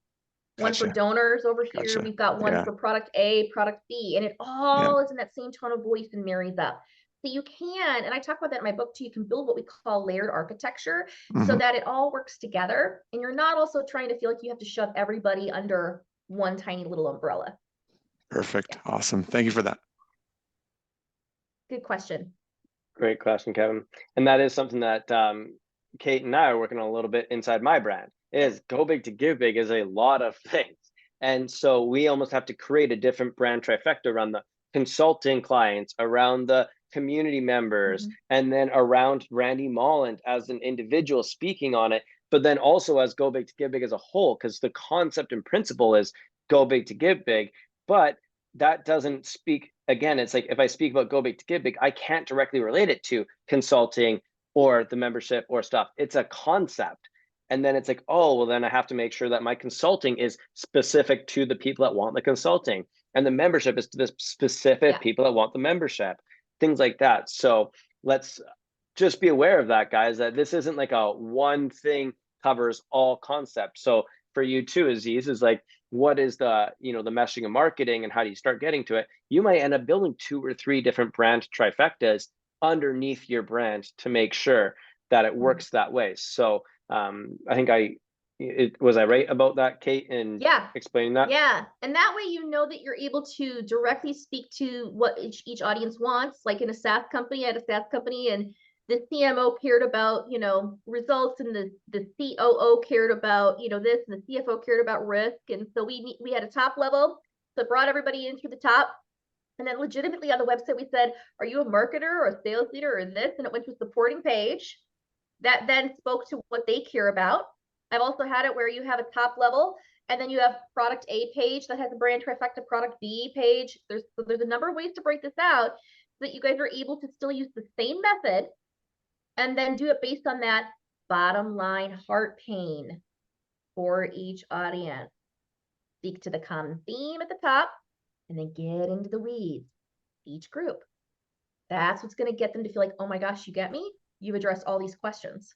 One for donors over here. We've got one for product A, product B, and it all is in that same tone of voice and marries up. So you can, and I talk about that in my book too, you can build what we call layered architecture so that it all works together. And you're not also trying to feel like you have to shove everybody under one tiny little umbrella. Perfect. Yeah. Awesome. Thank you for that. Good question. Great question, Kevin. And that is something that Kate and I are working on a little bit inside my brand. Is go big to give big is a lot of things. And so we almost have to create a different brand trifecta around the consulting clients, around the community members, and then around Randy Molland as an individual speaking on it, but then also as go big to give big as a whole, because the concept and principle is go big to give big. But that doesn't speak, again, it's like if I speak about go big to give big, I can't directly relate it to consulting or the membership or stuff. It's a concept. And then it's like, oh, well, then I have to make sure that my consulting is specific to the people that want the consulting. And the membership is to the specific people that want the membership, things like that. So let's just be aware of that, guys, that this isn't like a one thing covers all concepts. So for you too, Aziz, is like, what is the, you know, the meshing of marketing and how do you start getting to it? You might end up building 2 or 3 different brand trifectas underneath your brand to make sure that it works that way. So I think was I right about that, Kate, and explaining that? Yeah. And that way, you know, that you're able to directly speak to what each audience wants. Like in a SaaS company, I had a SaaS company, and the CMO cared about, you know, results, and the COO cared about, you know, this, and the CFO cared about risk. And so we had a top level that brought everybody in through the top. And then legitimately on the website, we said, are you a marketer or a sales leader or this? And it went to a supporting page that then spoke to what they care about. I've also had it where you have a top level, and then you have product A page that has a brand trifecta, product B page. There's a number of ways to break this out so that you guys are able to still use the same method and then do it based on that bottom line heart pain for each audience. Speak to the common theme at the top and then get into the weeds, each group. That's what's going to get them to feel like, oh my gosh, you get me? You've addressed all these questions.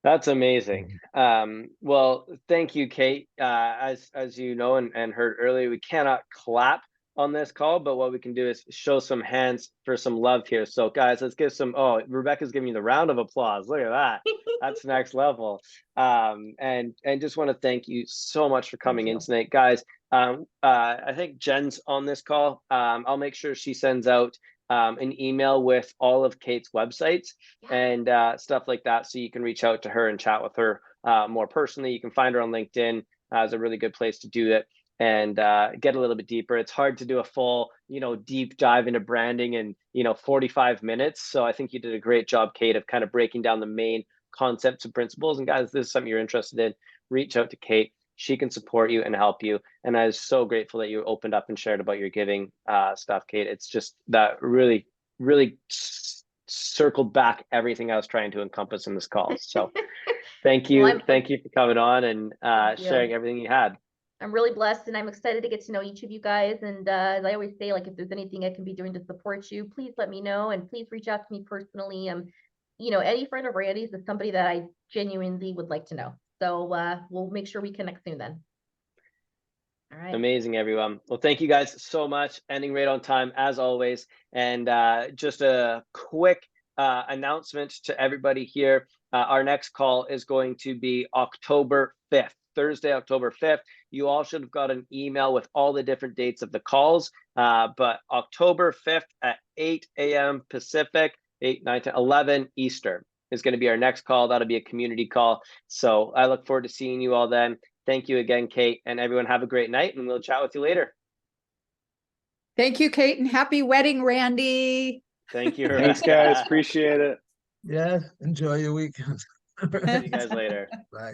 That's amazing. Well, thank you, Kate. As you know and heard earlier, we cannot clap on this call, but what we can do is show some hands for some love here. So guys, let's give some, oh, Rebecca's giving you the round of applause. Look at that. That's next level. And just want to thank you so much for coming in tonight, guys. I think Jen's on this call. I'll make sure she sends out an email with all of Kate's websites and stuff like that, so you can reach out to her and chat with her more personally. You can find her on LinkedIn as a really good place to do it and get a little bit deeper. It's hard to do a full, deep dive into branding in 45 minutes. So I think you did a great job, Kate, of kind of breaking down the main concepts and principles. And guys, this is something you're interested in, reach out to Kate. She can support you and help you. And I was so grateful that you opened up and shared about your giving stuff, Kate. It's just that really, really circled back everything I was trying to encompass in this call. So thank you. Well, thank you for coming on and sharing everything you had. I'm really blessed and I'm excited to get to know each of you guys. And as I always say, like, if there's anything I can be doing to support you, please let me know. And please reach out to me personally. Any friend of Randy's is somebody that I genuinely would like to know. So we'll make sure we connect soon then. All right. Amazing, everyone. Well, thank you guys so much. Ending right on time as always. And just a quick announcement to everybody here. Our next call is going to be October 5th, Thursday, October 5th. You all should have got an email with all the different dates of the calls, but October 5th at 8 a.m. Pacific, 8, 9, 10, 11 Eastern is going to be our next call. That'll be a community call. So I look forward to seeing you all then. Thank you again, Kate, and everyone have a great night, and we'll chat with you later. Thank you, Kate, and happy wedding, Randy. Thank you. Thanks, guys. Appreciate it. Yes, enjoy your weekend. See you guys later. Bye.